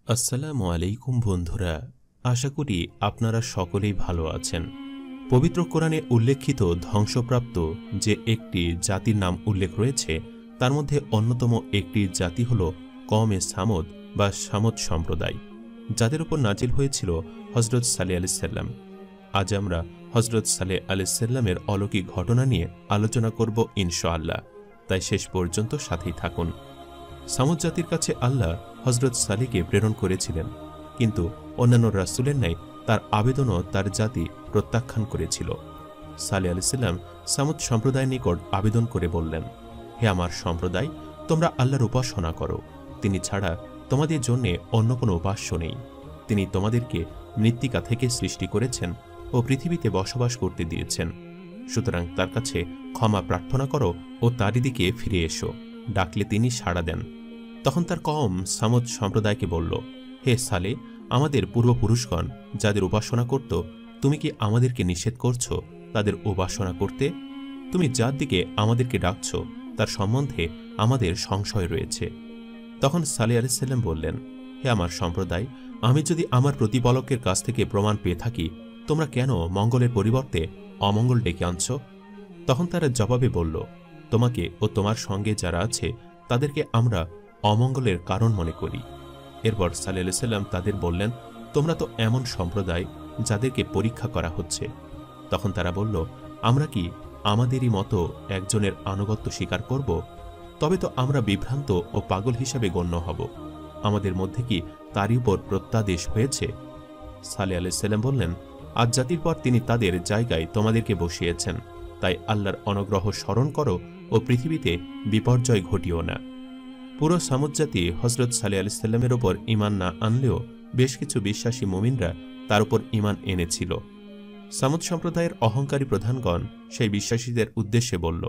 আসসালামু আলাইকুম বন্ধুরা, আশা করি আপনারা সকলেই ভালো আছেন। পবিত্র কোরআনে উল্লেখিত ধ্বংসপ্রাপ্ত যে একটি জাতির নাম উল্লেখ রয়েছে, তার মধ্যে অন্যতম একটি জাতি হল কওমে সামুদ বা সামুদ সম্প্রদায়, যাদের উপর নাজিল হয়েছিল হযরত সালেহ আলাইহিস সালাম। আজ আমরা হযরত সালেহ আলাইহিস সালামের অলৌকিক ঘটনা নিয়ে আলোচনা করব ইনশাআল্লাহ, তাই শেষ পর্যন্ত সাথেই থাকুন। সামুদ জাতির কাছে আল্লাহ হযরত সালেহকে প্রেরণ করেছিলেন, কিন্তু অন্যান্য রাসূলের ন্যায় তার আবেদনও তার জাতি প্রত্যাখ্যান করেছিল। সালেহ আলাইহিস সালাম সামুদ সম্প্রদায়ের নিকট আবেদন করে বললেন, হে আমার সম্প্রদায়, তোমরা আল্লাহর উপাসনা করো, তিনি ছাড়া তোমাদের জন্য অন্য কোনো উপাস্য নেই। তিনি তোমাদেরকে মৃত্তিকা থেকে সৃষ্টি করেছেন ও পৃথিবীতে বসবাস করতে দিয়েছেন। সুতরাং তার কাছে ক্ষমা প্রার্থনা করো ও তারই দিকে ফিরে এসো, ডাকলে তিনি সাড়া দেন। তখন তার কওম সামুদ সম্প্রদায়কে বলল, হে সালেহ, আমাদের পূর্বপুরুষগণ যাদের উপাসনা করত, তুমি কি আমাদেরকে নিষেধ করছো তাদের উপাসনা করতে? তুমি যার দিকে আমাদেরকে ডাকছ তার সম্বন্ধে আমাদের সংশয় রয়েছে। তখন সালেহ আলাইহিস সালাম বললেন, হে আমার সম্প্রদায়, আমি যদি আমার প্রতিপালকের কাছ থেকে প্রমাণ পেয়ে থাকি, তোমরা কেন মঙ্গলের পরিবর্তে অমঙ্গল ডেকে আনছ? তখন তারা জবাবে বলল, তোমাকে ও তোমার সঙ্গে যারা আছে তাদেরকে আমরা অমঙ্গলের কারণ মনে করি। এরপর সালেহ আলাইহিস সালাম তাদের বললেন, তোমরা তো এমন সম্প্রদায় যাদেরকে পরীক্ষা করা হচ্ছে। তখন তারা বলল, আমরা কি আমাদেরই মতো একজনের আনুগত্য স্বীকার করব? তবে তো আমরা বিভ্রান্ত ও পাগল হিসাবে গণ্য হব। আমাদের মধ্যে কি তারই উপর প্রত্যাদেশ হয়েছে? সালেহ আলাইহিস সালাম বললেন, আজ জাতির পর তিনি তাদের জায়গায় তোমাদেরকে বসিয়েছেন, তাই আল্লাহর অনুগ্রহ স্মরণ করো ও পৃথিবীতে বিপর্যয় ঘটিও না। পুরো সামুদ জাতি হযরত সালেহ আলাইহিস সালামের ওপর ঈমান না আনলেও বেশ কিছু বিশ্বাসী মুমিনরা তার উপর ঈমান এনেছিল। সামুদ সম্প্রদায়ের অহংকারী প্রধানগণ সেই বিশ্বাসীদের উদ্দেশ্যে বলল,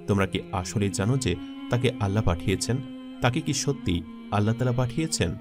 তোমরা কি আসলে জানো যে তাকে আল্লাহ পাঠিয়েছেন? তাকে কি সত্যি আল্লাহ তাআলা পাঠিয়েছেন?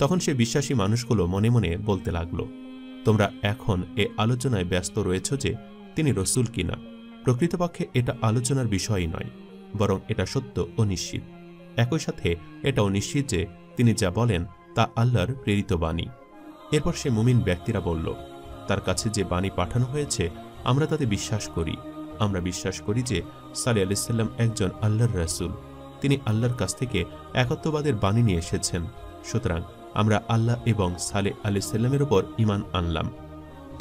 তখন সে বিশ্বাসী মানুষগুলো মনে মনে বলতে লাগল, তোমরা এখন এ আলোচনায় ব্যস্ত রয়েছ যে তিনি রসূল কিনা। প্রকৃতপক্ষে এটা আলোচনার বিষয়ই নয়, বরং এটা সত্য ও নিশ্চিত। একই সাথে এটাও নিশ্চিত যে তিনি যা বলেন তা আল্লাহর প্রেরিত বাণী। এরপর সে মুমিন ব্যক্তিরা বলল, তার কাছে যে বাণী পাঠানো হয়েছে আমরা তাতে বিশ্বাস করি। আমরা বিশ্বাস করি যে সালেহ আলাইহিস সালাম একজন আল্লাহর রাসূল, তিনি আল্লাহর কাছ থেকে একত্ববাদের বাণী নিয়ে এসেছেন। সুতরাং আমরা আল্লাহ এবং সালেহ আলাইহিস সালামের উপর ঈমান আনলাম।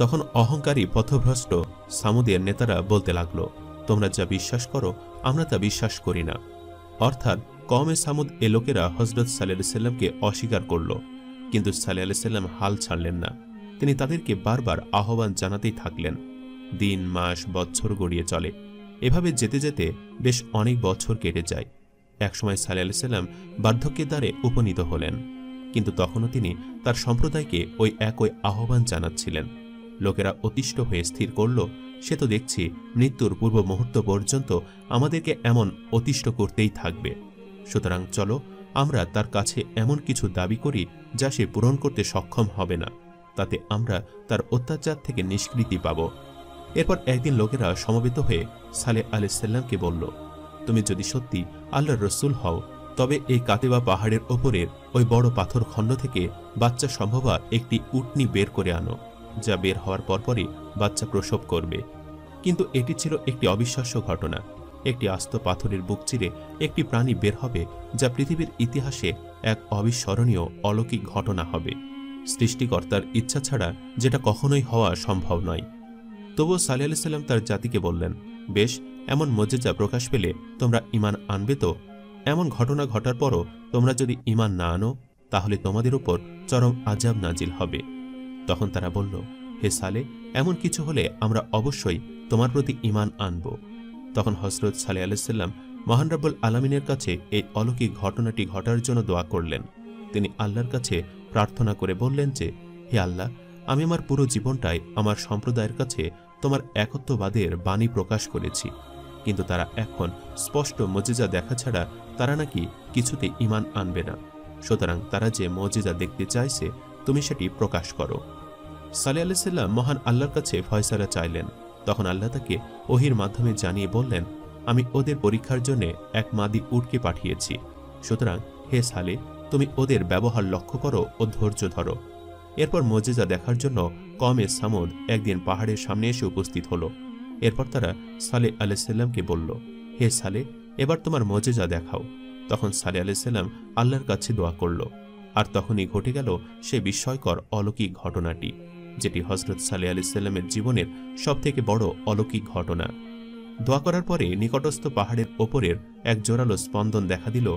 তখন অহংকারী পথভ্রষ্ট সামুদের নেতারা বলতে লাগল, তোমরা যা বিশ্বাস করো আমরা তা বিশ্বাস করি না। অর্থাৎ কওমে সামুদ এ লোকেরা হযরত সালেহ আলাইহিস সালামকে অস্বীকার করল, কিন্তু সালেহ আলাইহিস সালাম হাল ছাড়লেন না। তিনি তাদেরকে বারবার আহ্বান জানাতেই থাকলেন। দিন, মাস, বছর গড়িয়ে চলে। এভাবে যেতে যেতে বেশ অনেক বছর কেটে যায়। একসময় সালেহ আলাইহিস সালাম বার্ধক্যের দ্বারে উপনীত হলেন, কিন্তু তখনও তিনি তার সম্প্রদায়কে ওই একই আহ্বান জানাচ্ছিলেন। লোকেরা অতিষ্ঠ হয়ে স্থির করল, সে তো দেখছি মৃত্যুর পূর্ব মুহূর্ত পর্যন্ত আমাদেরকে এমন অতিষ্ঠ করতেই থাকবে। সুতরাং চলো আমরা তার কাছে এমন কিছু দাবি করি যা সে পূরণ করতে সক্ষম হবে না, তাতে আমরা তার অত্যাচার থেকে নিষ্কৃতি পাব। এরপর একদিন লোকেরা সমবেত হয়ে সালেহ আলাইহিস সালামকে বলল, তুমি যদি সত্যি আল্লাহর রসূল হও, তবে এই কাতেবা পাহাড়ের ওপরের ওই বড় পাথর খণ্ড থেকে বাচ্চা সম্ভবা একটি উটনি বের করে আনো, যা বের হওয়ার পরপরই বাচ্চা প্রসব করবে। কিন্তু এটি ছিল একটি অবিশ্বাস্য ঘটনা। একটি আস্ত পাথরের বুক চিরে একটি প্রাণী বের হবে, যা পৃথিবীর ইতিহাসে এক অবিস্মরণীয় অলৌকিক ঘটনা হবে। সৃষ্টিকর্তার ইচ্ছা ছাড়া যেটা কখনোই হওয়া সম্ভব নয়। তবুও সালেহ আলাইহিস সালাম তার জাতিকে বললেন, বেশ, এমন মুজিজা প্রকাশ পেলে তোমরা ঈমান আনবে তো? এমন ঘটনা ঘটার পরও তোমরা যদি ঈমান না আনো, তাহলে তোমাদের উপর চরম আযাব নাজিল হবে। তখন তারা বলল, হে সালেহ, এমন কিছু হলে আমরা অবশ্যই তোমার প্রতি ঈমান আনব। তখন হযরত সালেহ আলাইহিস সালাম মহান রব্বুল আলামিনের কাছে এই অলৌকিক ঘটনাটি ঘটার জন্য দোয়া করলেন। তিনি আল্লাহর কাছে প্রার্থনা করে বললেন যে, হে আল্লাহ, আমি আমার পুরো জীবনটাই আমার সম্প্রদায়ের কাছে তোমার একত্ববাদের বাণী প্রকাশ করেছি, কিন্তু তারা এখন স্পষ্ট মুজিজা দেখা ছাড়া তারা নাকি কিছুতে ঈমান আনবে না। সুতরাং তারা যে মুজিজা দেখতে চাইছে তুমি সেটি প্রকাশ করো। সালেহ আলাইহিস সালাম মহান আল্লাহর কাছে ফয়সালা চাইলেন। তখন আল্লাহ তাকে ওহির মাধ্যমে জানিয়ে বললেন, আমি ওদের পরীক্ষার জন্য এক মাদি উটকে পাঠিয়েছি। সুতরাং হে সালেহ, তুমি ওদের ব্যবহার লক্ষ্য করো ও ধৈর্য ধরো। এরপর মজেজা দেখার জন্য কওমে সামুদ একদিন পাহাড়ের সামনে এসে উপস্থিত হলো। এরপর তারা সালেহ আলাইহিস সালামকে বলল, হে সালেহ, এবার তোমার মজেজা দেখাও। তখন সালেহ আলাইহিস সালাম আল্লাহর কাছে দোয়া করল। আর তখনই ঘটে গেল সে বিস্ময়কর অলৌকিক ঘটনাটি, যেটি হযরত সালেহ আলাইহিস সালামের জীবনের সবথেকে বড় অলৌকিক ঘটনা। দোয়া করার পরে নিকটস্থ পাহাড়ের ওপরের এক জোরালো স্পন্দন দেখা দিল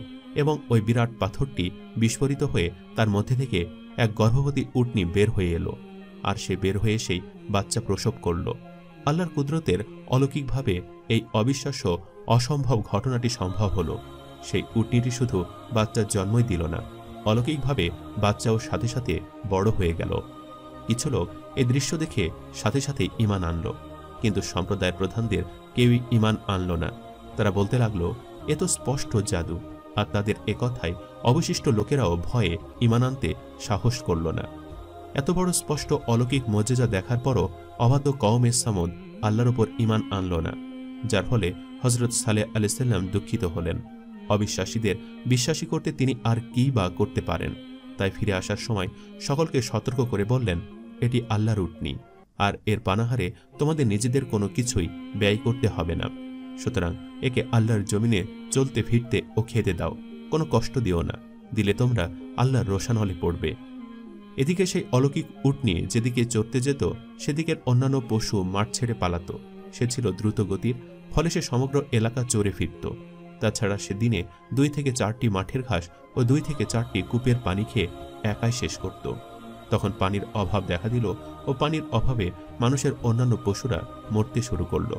এবং ওই বিরাট পাথরটি বিস্ফোরিত হয়ে তার মধ্যে থেকে এক গর্ভবতী উটনী বের হয়ে এলো। আর সে বের হয়ে সেই বাচ্চা প্রসব করল। আল্লাহর কুদরতের অলৌকিকভাবে এই অবিশ্বাস্য অসম্ভব ঘটনাটি সম্ভব হল। সেই উটনীটি শুধু বাচ্চার জন্মই দিল না, অলৌকিকভাবে বাচ্চাও সাথে সাথে বড় হয়ে গেল। কিছু লোক এই দৃশ্য দেখে সাথে সাথে ঈমান আনল, কিন্তু সম্প্রদায়ের প্রধানদের কেউই ঈমান আনল না। তারা বলতে লাগলো, এ তো স্পষ্ট জাদু। আর তাদের একথায় অবশিষ্ট লোকেরাও ভয়ে ঈমান আনতে সাহস করল না। এত বড় স্পষ্ট অলৌকিক মজেজা দেখার পরও অবাধ্য কওমে সামুদ আল্লাহর উপর ঈমান আনল না, যার ফলে হযরত সালেহ আলাইহিস সালাম দুঃখিত হলেন। অবিশ্বাসীদের বিশ্বাসী করতে তিনি আর কী বা করতে পারেন। তাই ফিরে আসার সময় সকলকে সতর্ক করে বললেন, এটি আল্লাহর উটনী, আর এর পানাহারে তোমাদের নিজেদের কোনো কিছুই ব্যয় করতে হবে না। সুতরাং একে আল্লাহর জমিনে চলতে ফিরতে ও খেতে দাও, কোনো কষ্ট দিও না, দিলে তোমরা আল্লাহর রোশানলে পড়বে। এদিকে সেই অলৌকিক উটনী যেদিকে চড়তে যেত সেদিকের অন্যান্য পশু মাঠ ছেড়ে পালাত। সে ছিল দ্রুত গতির, ফলে সে সমগ্র এলাকা চড়ে ফিরত। তাছাড়া সে দিনে 2 থেকে 4টি মাঠের ঘাস ও 2 থেকে 4টি কূপের পানি খেয়ে একাই শেষ করত। তখন পানির অভাব দেখা দিল ও পানির অভাবে মানুষের অন্যান্য পশুরা মরতে শুরু করল।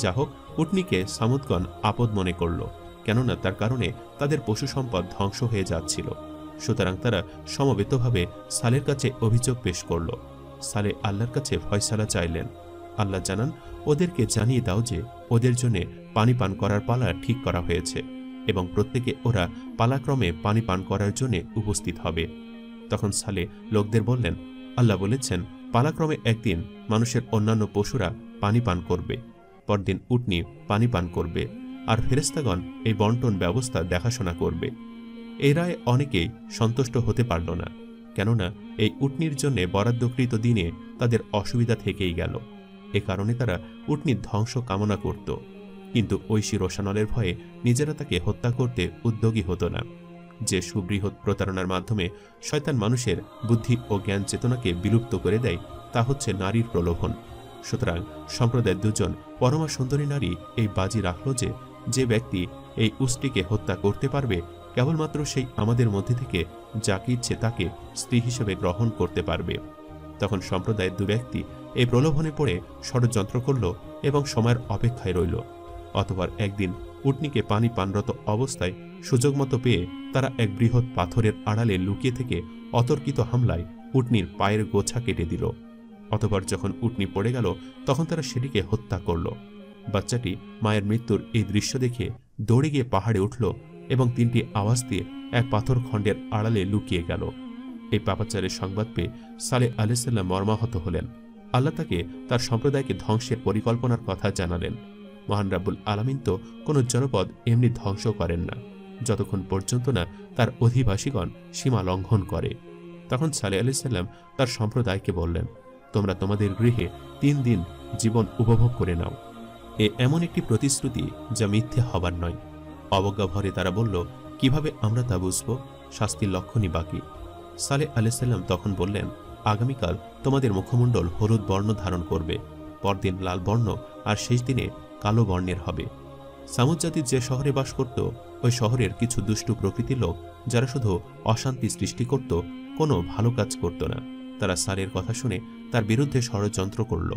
যা হোক, উটনীকে সামুদগণ আপদ মনে করল, কেননা তার কারণে তাদের পশু সম্পদ ধ্বংস হয়ে যাচ্ছিল। সুতরাং তারা সমবেতভাবে সালের কাছে অভিযোগ পেশ করল। সালেহ আল্লাহর কাছে ফয়সালা চাইলেন। আল্লাহ জানান, ওদেরকে জানিয়ে দাও যে ওদের জন্য পানি পান করার পালা ঠিক করা হয়েছে এবং প্রত্যেকে ওরা পালাক্রমে পানি পান করার জন্য উপস্থিত হবে। তখন সালেহ লোকদের বললেন, আল্লাহ বলেছেন, পালাক্রমে একদিন মানুষের অন্যান্য পশুরা পানি পান করবে, পরদিন উটনী পানি পান করবে, আর ফেরেশতাগণ এই বন্টন ব্যবস্থা দেখাশোনা করবে। এই রায়ে অনেকেই সন্তুষ্ট হতে পারল না, কেননা এই উটনীর জন্য বরাদ্দকৃত দিনে তাদের অসুবিধা থেকেই গেল। এ কারণে তারা উটনীর ধ্বংস কামনা করত, কিন্তু ঐশী রোশানলের ভয়ে নিজেরা তাকে হত্যা করতে উদ্যোগী হতো না। যে সুবৃহৎ প্রতারণার মাধ্যমে শয়তান মানুষের বুদ্ধি ও জ্ঞান চেতনাকে বিলুপ্ত করে দেয়, তা হচ্ছে নারীর প্রলোভন। সুতরাং সম্প্রদায়ের 2 জন পরমা সুন্দরী নারী এই বাজি রাখল যে যে ব্যক্তি এই উষ্ট্রীকে হত্যা করতে পারবে, কেবলমাত্র সেই আমাদের মধ্যে থেকে যাকে ইচ্ছে তাকে স্ত্রী হিসেবে গ্রহণ করতে পারবে। তখন সম্প্রদায়ের 2 ব্যক্তি এই প্রলোভনে পড়ে ষড়যন্ত্র করল এবং সময়ের অপেক্ষায় রইল। অতঃপর একদিন উটনীকে পানি পানরত অবস্থায় সুযোগ মতো পেয়ে তারা এক বৃহৎ পাথরের আড়ালে লুকিয়ে থেকে অতর্কিত হামলায় উটনীর পায়ের গোছা কেটে দিল। অতঃপর যখন উটনী পড়ে গেল তখন তারা সেটিকে হত্যা করল। বাচ্চাটি মায়ের মৃত্যুর এই দৃশ্য দেখে দৌড়ে গিয়ে পাহাড়ে উঠল এবং 3টি আওয়াজ দিয়ে এক পাথর খণ্ডের আড়ালে লুকিয়ে গেল। এই পাপাচারের সংবাদ পেয়ে সালেহ আলাইহিস সালাম মর্মাহত হলেন। আল্লাহ তাকে তার সম্প্রদায়কে ধ্বংসের পরিকল্পনার কথা জানালেন। মহান রাব্বুল আলামিন তো কোনো জনপদ এমনি ধ্বংস করেন না, যতক্ষণ পর্যন্ত না তার অধিবাসীগণ সীমা লঙ্ঘন করে। তখন সালেহ আলাইহিস সালাম তার সম্প্রদায়কে বললেন, তোমরা তোমাদের গৃহে 3 দিন জীবন উপভোগ করে নাও। এমন একটি প্রতিশ্রুতি যা মিথ্যে হবার নয়। অবজ্ঞা ভরে তারা বলল, কিভাবে আমরা তা বুঝব? শাস্তির লক্ষণই বাকি। সালেহ আলাইহিস সালাম তখন বললেন, আগামীকাল তোমাদের মুখমণ্ডল হলুদ বর্ণ ধারণ করবে, পরদিন লাল বর্ণ, আর শেষ দিনে কালো বর্ণের হবে। সামুদ জাতির যে শহরে বাস করত, ওই শহরের কিছু দুষ্টু প্রকৃতির লোক যারা শুধু অশান্তি সৃষ্টি করত, কোনো ভালো কাজ করত না। তারা সালের কথা শুনে তার বিরুদ্ধে ষড়যন্ত্র করল।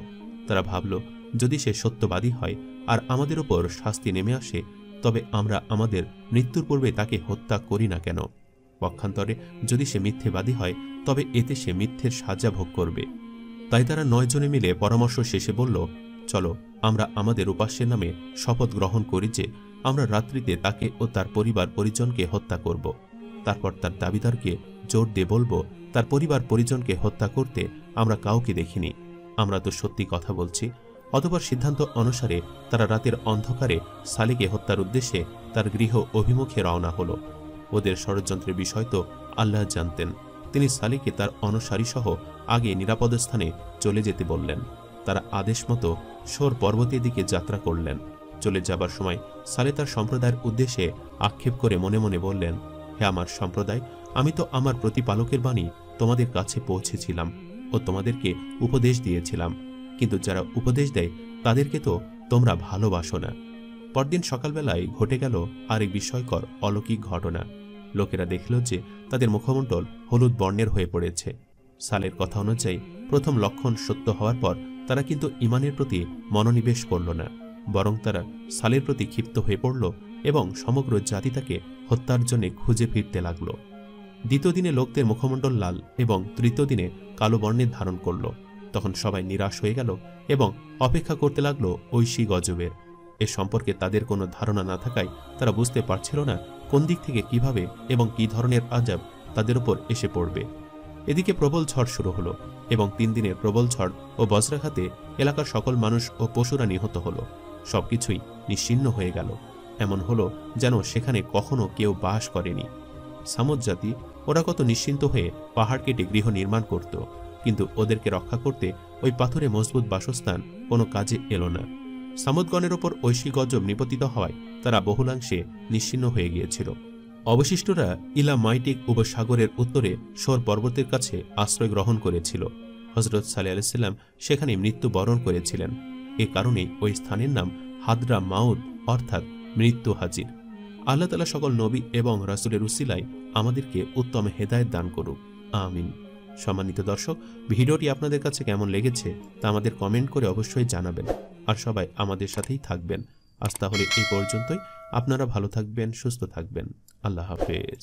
তারা ভাবল, যদি সে সত্যবাদী হয় আর আমাদের উপর শাস্তি নেমে আসে, তবে আমরা আমাদের মৃত্যুর পূর্বে তাকে হত্যা করি না কেন? পক্ষান্তরে যদি সে মিথ্যেবাদী হয়, তবে এতে সে মিথ্যের সাজা ভোগ করবে। তাই তারা 9 জনে মিলে পরামর্শ শেষে বলল, চলো আমরা আমাদের উপাস্যের নামে শপথ গ্রহণ করি যে আমরা রাত্রিতে তাকে ও তার পরিবার পরিজনকে হত্যা করব। তারপর তার দাবিদারকে জোর দিয়ে বলবো, তার পরিবার পরিজনকে হত্যা করতে আমরা কাউকে দেখিনি, আমরা তো সত্যি কথা বলছি। অতঃপর সিদ্ধান্ত অনুসারে তারা রাতের অন্ধকারে সালেহকে হত্যার উদ্দেশ্যে তার গৃহ অভিমুখে রওনা হল। ওদের ষড়যন্ত্রের বিষয় তো আল্লাহ জানতেন। তিনি সালেহকে তার অনুসারী সহ আগে নিরাপদ স্থানে চলে যেতে বললেন। তারা আদেশ মতো সোর পর্বতের দিকে যাত্রা করলেন। চলে যাবার সময় সালেহ তার সম্প্রদায়ের উদ্দেশ্যে আক্ষেপ করে মনে মনে বললেন, হে আমার সম্প্রদায়, আমি তো আমার প্রতিপালকের বাণী তোমাদের কাছে পৌঁছেছিলাম ও তোমাদেরকে উপদেশ দিয়েছিলাম, কিন্তু যারা উপদেশ দেয় তাদেরকে তো তোমরা ভালোবাসো না। পরদিন সকালবেলায় ঘটে গেল আরেক বিস্ময়কর অলৌকিক ঘটনা। লোকেরা দেখল যে তাদের মুখমণ্ডল হলুদ বর্ণের হয়ে পড়েছে। সালের কথা অনুযায়ী প্রথম লক্ষণ সত্য হওয়ার পর তারা কিন্তু ঈমানের প্রতি মনোনিবেশ করল না, বরং তারা সালের প্রতি ক্ষিপ্ত হয়ে পড়ল এবং সমগ্র জাতি তাকে হত্যার জন্য খুঁজে ফিরতে লাগল। দ্বিতীয় দিনে লোকদের মুখমণ্ডল লাল এবং তৃতীয় দিনে কালো বর্ণের ধারণ করল। তখন সবাই নিরাশ হয়ে গেল এবং অপেক্ষা করতে লাগলো ঐশী গজবের। এ সম্পর্কে তাদের কোনো ধারণা না থাকায় তারা বুঝতে পারছিল না কোন দিক থেকে কিভাবে এবং কি ধরনের আযাব তাদের উপর এসে পড়বে। এদিকে প্রবল ঝড় শুরু হলো এবং 3 দিনের প্রবল ঝড় ও বজ্রাঘাতে এলাকার সকল মানুষ ও পশুরা নিহত হলো। সবকিছুই নিশ্চিহ্ন হয়ে গেল। এমন হলো যেন সেখানে কখনো কেউ বাস করেনি। সামুদ জাতি ওরা কত নিশ্চিন্ত হয়ে পাহাড় কেটে গৃহ নির্মাণ করত, কিন্তু ওদেরকে রক্ষা করতে ওই পাথরে মজবুত বাসস্থান কোনো কাজে এলো না। সামুদগণের ওপর ঐশী গজব নিপতিত হওয়ায় তারা বহুলাংশে নিশ্চিহ্ন হয়ে গিয়েছিল। অবশিষ্টরা ইলা মাইটিক উপসাগরের উত্তরে সোর পর্বতের কাছে আশ্রয় গ্রহণ করেছিল। হযরত সালেহ আলাইহিস সালাম সেখানে মৃত্যুবরণ করেছিলেন। এ কারণে ওই স্থানের নাম হাদরা মাউদ, অর্থাৎ মৃত্যু হাজির। আল্লাহ তাআলা সকল নবী এবং রাসূলের উসিলায় আমাদেরকে উত্তম হেদায়েত দান করুক, আমিন। সম্মানিত দর্শক, ভিডিওটি আপনাদের কাছে কেমন লেগেছে তা আমাদের কমেন্ট করে অবশ্যই জানাবেন। আর সবাই আমাদের সাথেই থাকবেন। আজ তাহলে এই পর্যন্তই। আপনারা ভালো থাকবেন, সুস্থ থাকবেন। আল্লাহ হাফেজ।